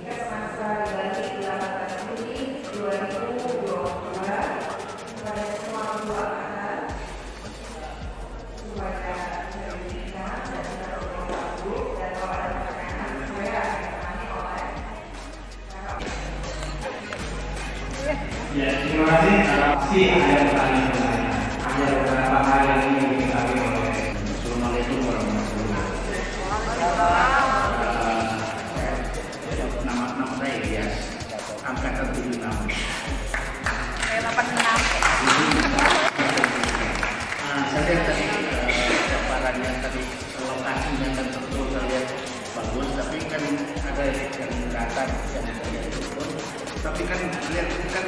Ya, terima kasih. Pasti ada pertanyaan. Ada beberapa hal yang ingin diketahui oleh Assalamualaikum warahmatullahi wabarakatuh. Nama saya Ilyas, angkatan 76. Saya 86. Saya tadi paparannya tadi lokasinya kan betul saya lihat bagus, tapi kan ada yang datang yang saya turun. Tapi kan lihat kan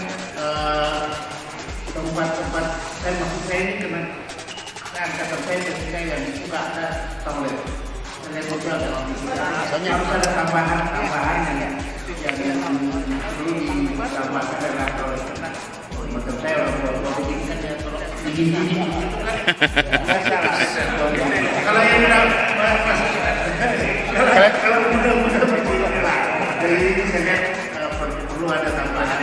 tempat-tempat saya ini kena angkatan saya ketika yang suka ada toilet. Saya betul soalnya harus ada tambahan yang perlu ditambahkan adalah toilet karena macam saya orang tua begini kan ya kalau dingin kan salah. Kalau yang udah kalau muda begini lah. Jadi ini saya lihat perlu ada tambahan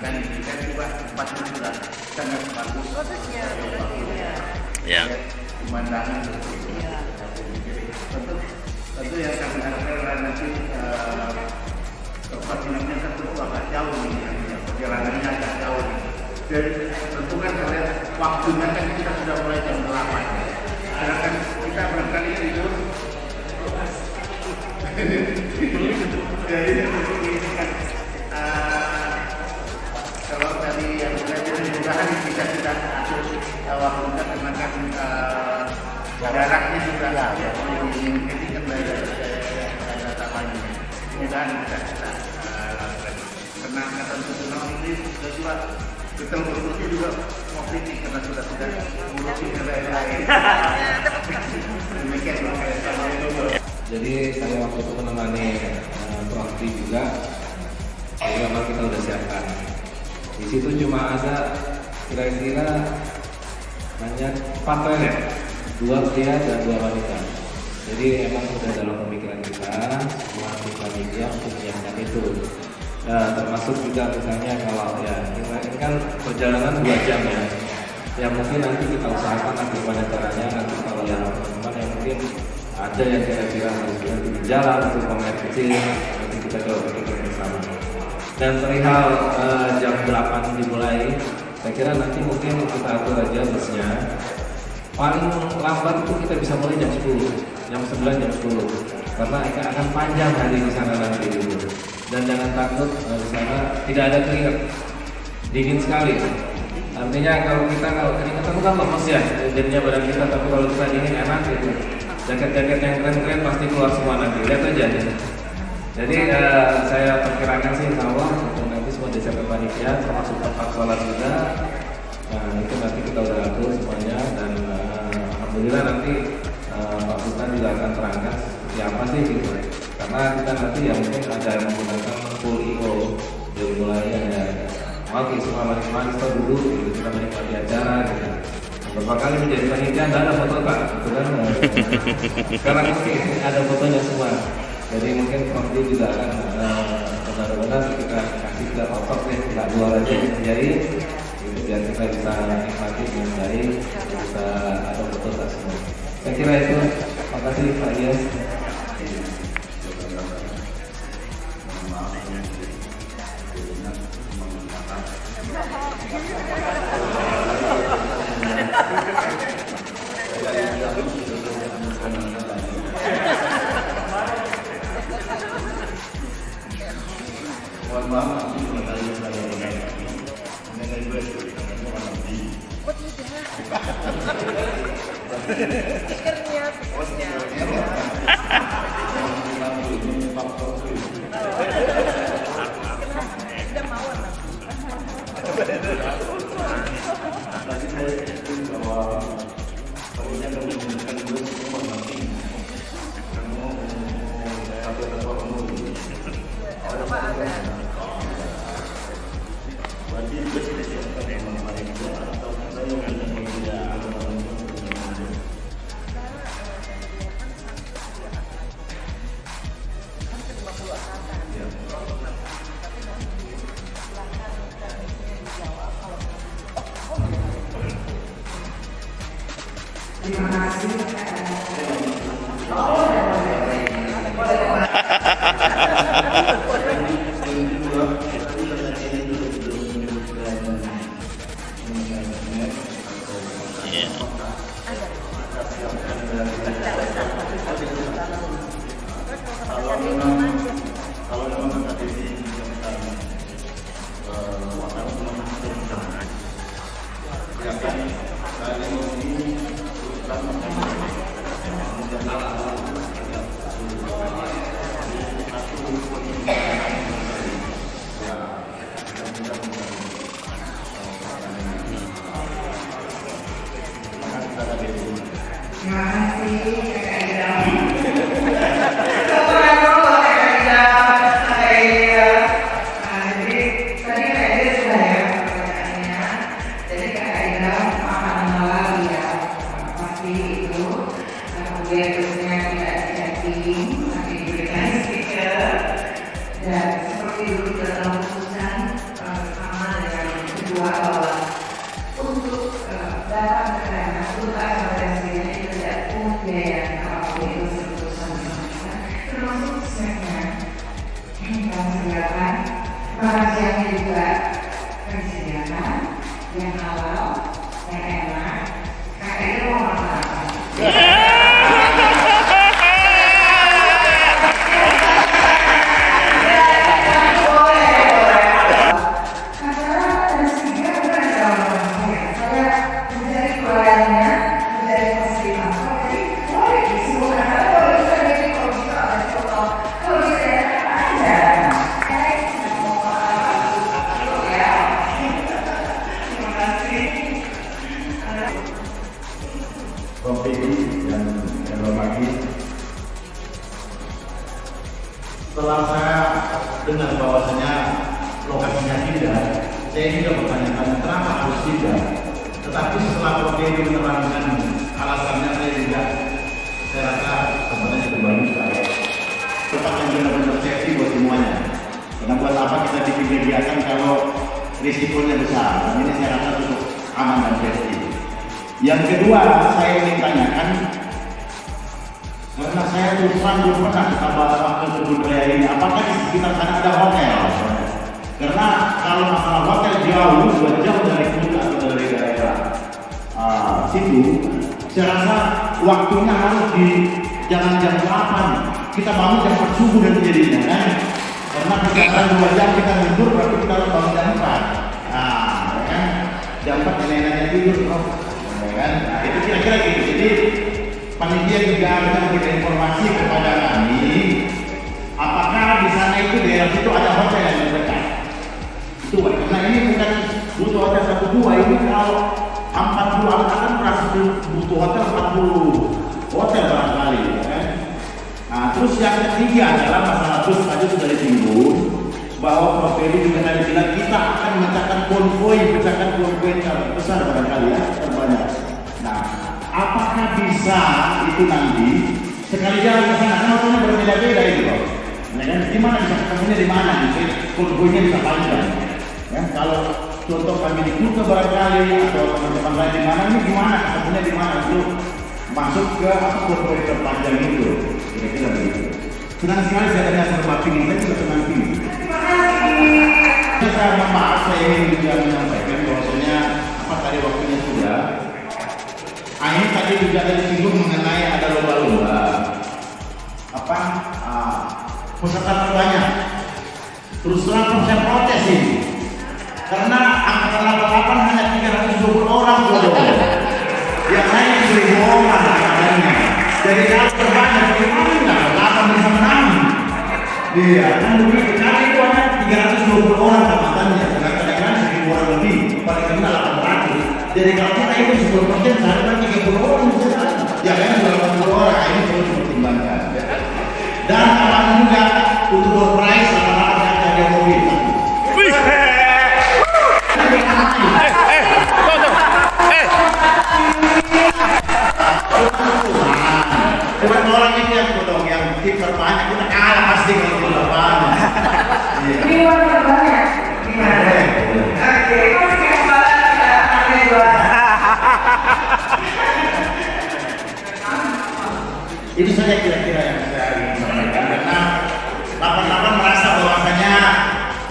dan kita juga tempatnya sudah sangat bagus. Ya. Pemandangan tentu yang kami harapkan nanti tempat inapnya tentu agak jauh nih, perjalanannya agak jauh. Dan tentu kan kalian waktunya kan kita sudah mulai jam 8. Sedangkan kita barangkali tidur. Jadi kalau tadi yang mudah-mudahan bisa kita atur waktunya karena kan jaraknya juga ini kan ada tambahan mudah-mudahan bisa kita lakukan karena angkatan 76 ini juga betul-betul juga mau kritik karena sudah mengurusi lain-lain. Demikian Jadi saya waktu itu menemani Prof juga, jadi memang kita udah siapkan. Di situ cuma ada kira-kira hanya 4 toilet, 2 pria dan 2 wanita. Jadi emang sudah dalam pemikiran kita semua kita media untuk menyiapkan itu. Termasuk juga misalnya kalau ya ini kan perjalanan 2 jam ya. Ya mungkin nanti kita usahakan nanti pada caranya nanti kalau ya teman-teman yang mungkin ada yang kira-kira harus berhenti di jalan untuk pemain kecil nanti kita coba pikirkan bersama. Dan perihal jam 8 dimulai, saya kira nanti mungkin kita atur aja busnya. Paling lambat itu kita bisa mulai jam 10, jam 9, jam 10 karena akan panjang hari di sana nanti gitu. Dan jangan takut di sana tidak ada keringat, dingin sekali. Artinya kalau keringat itu kan lemes ya jadinya badan kita, tapi kalau kita dingin enak gitu. Jaket-jaket yang keren-keren pasti keluar semua nanti, lihat aja. Jadi saya perkirakan sih insya Allah untuk nanti semua disiapkan panitia termasuk tempat sholat juga. Nah itu nanti kita udah atur semuanya dan alhamdulillah nanti Pak Sultan juga akan terangkan seperti apa sih gitu. Karena kita nanti ya mungkin ada yang menggunakan full IO dari mulai ada oke semua manis-manis dulu gitu, kita menikmati acara gitu. Beberapa kali menjadi panitia nggak ada foto Pak, gitu kan? Sekarang mungkin ada fotonya semua. Jadi mungkin Prof juga akan benar-benar kita kasih ke otot deh, nggak luar aja jadi biar kita bisa nikmati dengan baik, bisa ada foto tak semua. Saya kira itu. Terima kasih Pak Ilyas. Mohon maaf, kalau tadi saya mengenai gue Oh tidak. Stikernya, stikernya. Sudah mau tadi saya yakin bahwa pokoknya kamu menunjukkan gue semua nanti kamu sampai berapa umur berarti gue sudah siapkan yang kemarin itu atau saya yang tidak ada Terima kasih. Kalau memang ada di Terima kasih Kakak Idam. Kebetulan dulu Kakak Idam. Saya jadi tadi Kakak Idam sudah ya pertanyaannya. Jadi Kakak Idam makanan halal ya pasti itu. Kemudian terusnya tidak chatting, tapi diberikan stiker. Dan seperti dulu kita telah putuskan bersama dengan kedua bahwa untuk dapat dana untuk advertisingnya itu tidak pungut biaya apapun itu seputusan bersama termasuk snacknya kami sediakan makan siangnya juga kami sediakan yang halal yang enak kakak itu mau makan apa? Setelah saya dengar bahwasanya lokasinya tidak, saya juga bertanyakan kenapa harus tidak. Tetapi setelah Prof. Dedi menerangkan alasannya, saya rasa sebenarnya itu bagus kalau tempat yang benar-benar safety buat semuanya. Karena buat apa kita bikin kegiatan kalau risikonya besar? Dan ini saya rasa cukup aman dan safety. Yang kedua, saya ingin tanyakan, karena saya terus terang belum pernah ke Tabarak ke Kebun Raya ini, apakah di sekitar sana ada hotel? Karena kalau masalah hotel jauh, 2 jam dari Kuta atau dari daerah situ, saya rasa waktunya harus di jangan jam 8. Kita bangun jam 4 subuh dan jadinya kan? Karena perjalanan 2 jam kita mundur, berarti kita harus bangun jam 4. Kan? Jam 4 nenek-nenek tidur, kan? Nah, itu kira-kira gitu. Jadi panitia juga harus memberikan informasi kepada kami apakah di sana itu daerah situ ada hotel yang terdekat. Itu karena ini bukan butuh hotel 1-2, ini kalau 40 akan berarti butuh hotel 40 hotel barangkali kan? Nah, terus yang ketiga adalah masalah bus tadi sudah disinggung bahwa Prof. Dedi juga tadi bilang kita akan memecahkan konvoy besar barangkali ya, terbanyak. Nah, apakah bisa itu nanti sekali jalan ke sana? Kan waktunya berbeda-beda itu, Pak. Ya kan? Di mana bisa ketemunya di mana? Konvoynya bisa panjang. Ya, kalau contoh kami di Kuta barangkali atau teman-teman lain di mana, ini gimana? Ketemunya di mana? Itu masuk ke konvoy terpanjang itu. Kira-kira begitu. Senang sekali saya tanya sama Pak Pingin, saya juga senang Pingin. Terima kasih. Saya maaf, saya ingin juga menyampaikan bahwasanya apa tadi waktunya sudah. Ini tadi juga ada disinggung mengenai ada lomba-lomba peserta terbanyak. Terus terang saya protes ini karena angkatan 88 hanya 320 orang yang hanya 1000 orang katanya. Jadi kalau terbanyak bagaimana 8 bisa menang? Iya kan begitu. Kali itu hanya 320 orang katanya. Kadang-kadang 1000 orang lebih, paling kena 800. Jadi kalau kita itu 10%, seharusnya 30 orang bisa. Ya kan 80 orang, ini perlu dipertimbangkan. Dan akan juga untuk door prize akan ada mobil. Bukan orang itu yang potong, yang tim terbanyak kita kalah pasti kalau tim terbanyak. Ini orang terbanyak. Gimana? Oke, pasti kembali kita ambil 2. Itu saja kira-kira yang saya ingin sampaikan, karena 88 merasa bahwasanya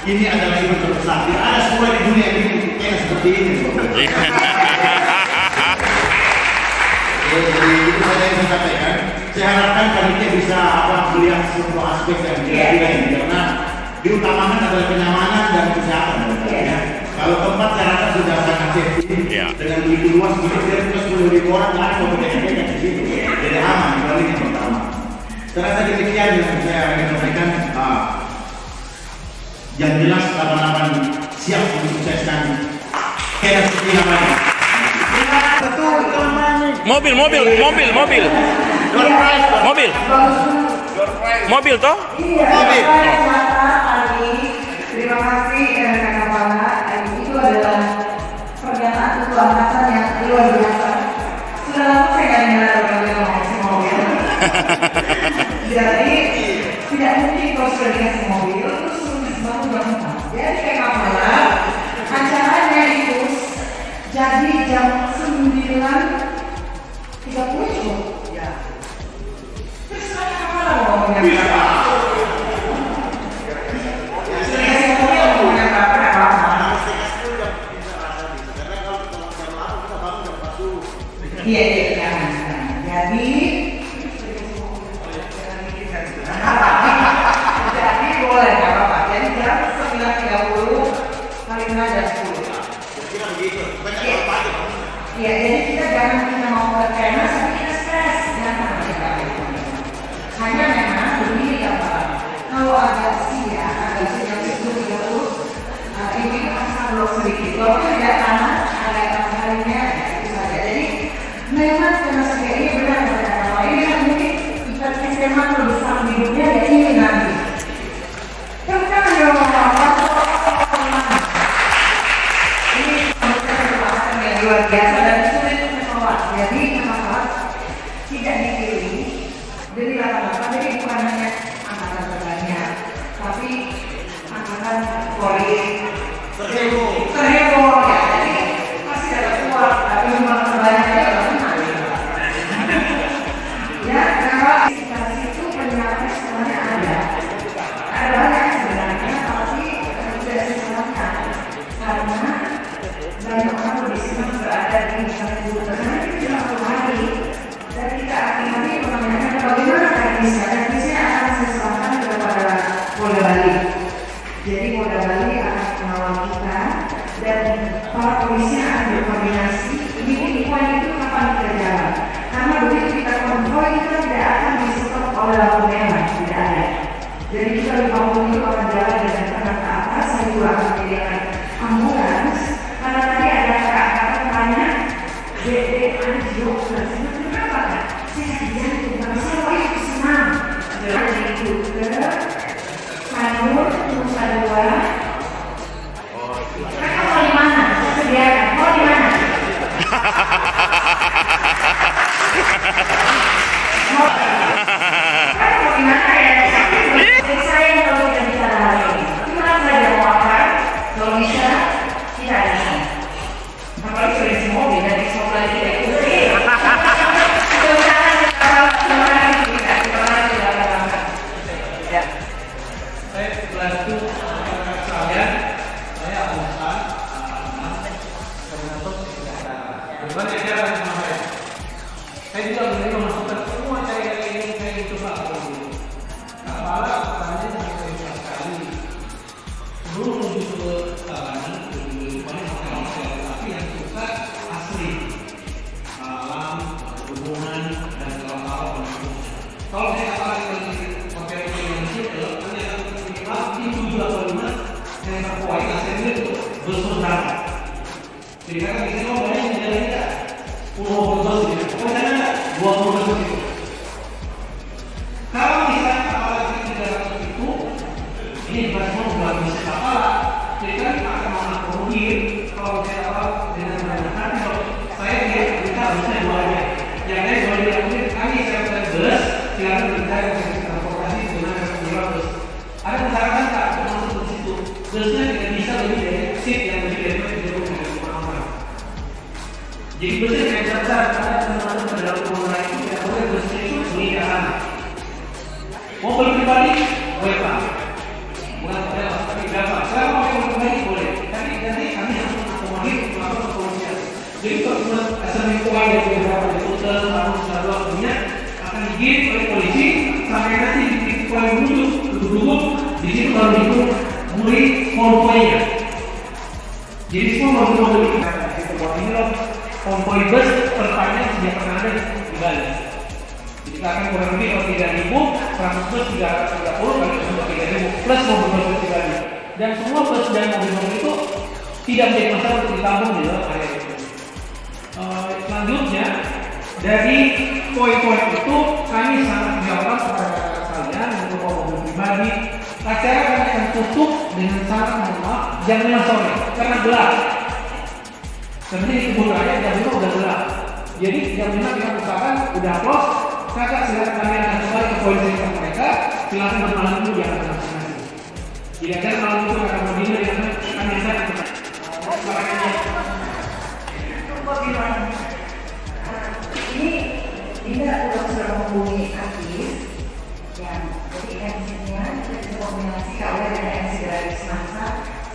ini adalah event terbesar. Tidak ada sekolah di dunia ini kayak seperti ini. Jadi itu saja yang saya sampaikan. Saya harapkan panitia bisa melihat semua aspek yang kira-kira ini, karena diutamakan adalah kenyamanan dan kesehatan. Kalau tempat saya rasa sudah sangat safety dengan begitu luas, begitu kita 10.000 orang nggak ada berbeda-beda di situ. Jadi aman, dibanding yang pertama. Saya rasa demikian yang saya ingin sampaikan. Yang jelas 88 siap mensukseskan kena seperti namanya. Mobil toh? Mobil. Terima kasih Kakak Kepala. Itu adalah pernyataan ketua angkatan yang luar biasa. Sudah lama saya nggak dengar orang yang ngomong mobil. Jadi tidak mungkin kalau sudah dikasih mobil terus bangun. Jadi Kakak Kepala acaranya itu jadi jam 9.30 cukup. Terus Kakak Kepala ngomongnya Iya. Jadi boleh nggak apa-apa. Jadi jam 9.30 paling nggak jam 10. Iya, jadi kita mau berkena tapi kita stres, jangan hanya memang begini ya Pak. Kalau agak siang, jam 10.30 ini asal belum sedikit. Kalau tidak panas, ada harinya. Memang karena seperti ini benar kalau ini kan mungkin ikat SMA terbesar di dunia ya ini nanti. Kan yang ini pembahasan yang luar biasa dan sulit untuk menolak. Jadi kenapa tidak dipilih dari 88? Jadi bukan hanya angkatan terbanyak, tapi angkatan Polri terheboh ya. Jadi pasti ada kuat, tapi memang terbanyak. Itu penyiapan semuanya ada banyak sebenarnya, tapi tidak disalahkan karena banyak orang di sini berada di satu karena itu cuma 1 hari dan kita hati-hati menanyakan bagaimana teknisnya akan saya serahkan kepada Polda Bali. Jadi Polda Bali akan mengawal kita dan para polisi akan berkoordinasi ini itu kapan kita jalan. Karena begitu kita kontrol kita tidak akan disupport oleh lampu merah, tidak ada. Jadi kita 50 itu akan jalan dengan tenang ke atas. Saya juga akan menyediakan ambulans. Karena tadi ada kakak tanya, Anjo, kenapa kan? Saya sakit jantung, tapi saya itu senang. Jadi itu ke Sanur, Nusa Dua. Kakak mau di mana? Saya sediakan. Mau di mana? Saya yang kalau tidak bisa lari, cuma saja mau apa? Kalau bisa, kita ada. Apalagi sudah di mobil dan di sekolah tidak ikut. Saya bantu saya akan termasuk berbagai cara sama saya. Saya juga menerima masukan semua cara ini saya coba kepala tanya saya sekali sebelum menuju ke tangan tapi yang suka asli alam hubungan dan kawan-kawan. Kalau saya katakan pakai yang situ pasti 7 atau 5 yang terkuat hasilnya itu bersaudara. Jadi kan kita mau banyak menjadi 10 gitu. Karena 20 itu. Kalau misalnya apalagi 300 itu, ini bukan semua buat bisa kepala. Jadi kan akan mengakomodir kalau saya apa dengan banyak. Nanti kalau saya lihat kita harusnya 2 aja. Yang lain boleh dilakukan kami saya bus, silakan kita yang transportasi dengan bus. Ada masyarakat tak masuk ke situ. Busnya tidak bisa lebih dari seat yang lebih dari 30 orang. Jadi busnya tidak besar karena teman-teman pada dalam rumah itu tidak boleh busnya itu ini ke sana. Mobil pribadi boleh Pak, bukan rela, tapi berapa? Saya mau mobil pribadi boleh, tapi nanti kami harus mengakomodir melakukan kepolisian. Jadi kalau asal poin yang beberapa di hotel harus selalu punya akan digiring oleh polisi sampai nanti di poin duduk di situ baru itu mulai konvoinya. Jadi semua mobil ini loh konvoi bus terpanjang sejak pernah ada di Bali. Jadi akan kurang lebih kalau 3.000, 100 bus 30 kali 3.000 plus mobil-mobil pribadi. Dan semua bus dan mobil-mobil itu tidak menjadi masalah untuk ditampung di dalam area itu. Selanjutnya dari poin-poin itu kami sangat menyarankan kepada kalian untuk mobil pribadi acara kami akan tutup dengan sangat mohon maaf jam 5 sore karena gelap. Sebenarnya di kebun raya jam 5 udah gelap. Jadi jam 5 kita usahakan udah close. Kakak silakan kalian akan kembali ke poin singkat mereka. Silakan bermalam dulu di atas masing-masing. Tidak ada malam itu akan berdiri dengan kami akan kita. Ini tidak sudah menghubungi artis yang jadi MC-nya itu kombinasi KW dan MC dari Semasa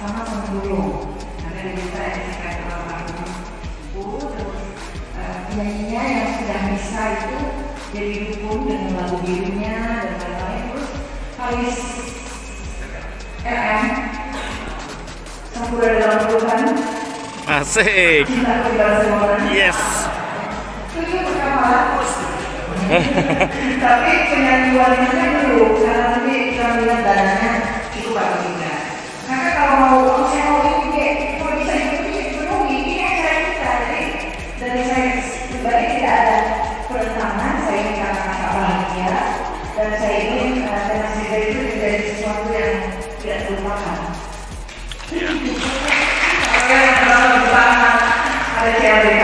sama Sendulung. Karena diminta MC kayak orang-orang terus penyanyinya yang sudah bisa itu jadi dukung dengan lagu dirinya dan lain-lain. Terus Haris RM Sampura dalam pelukan. Asik. Cinta kebebasan orang. Yes. Itu pertama. Tapi penyanyi wanitanya dulu, karena nanti kita lihat dananya cukup atau tidak. Karena kalau mau saya mau ini, kalau bisa dipenuhi, ini acara kita. Jadi dari saya pribadi tidak ada penentangan, saya ingin kakak bahagia dan saya ingin teman saya itu menjadi sesuatu yang tidak terlupakan. Ada CLBK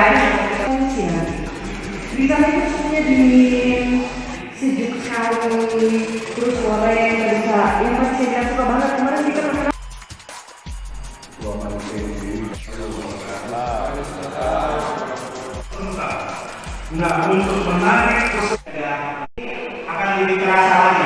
di sana itu semuanya dingin, sejuk sekali, terus suara yang bisa, yang pasti saya suka banget kemarin kita makan. Nah, untuk menarik akan lebih terasa lagi.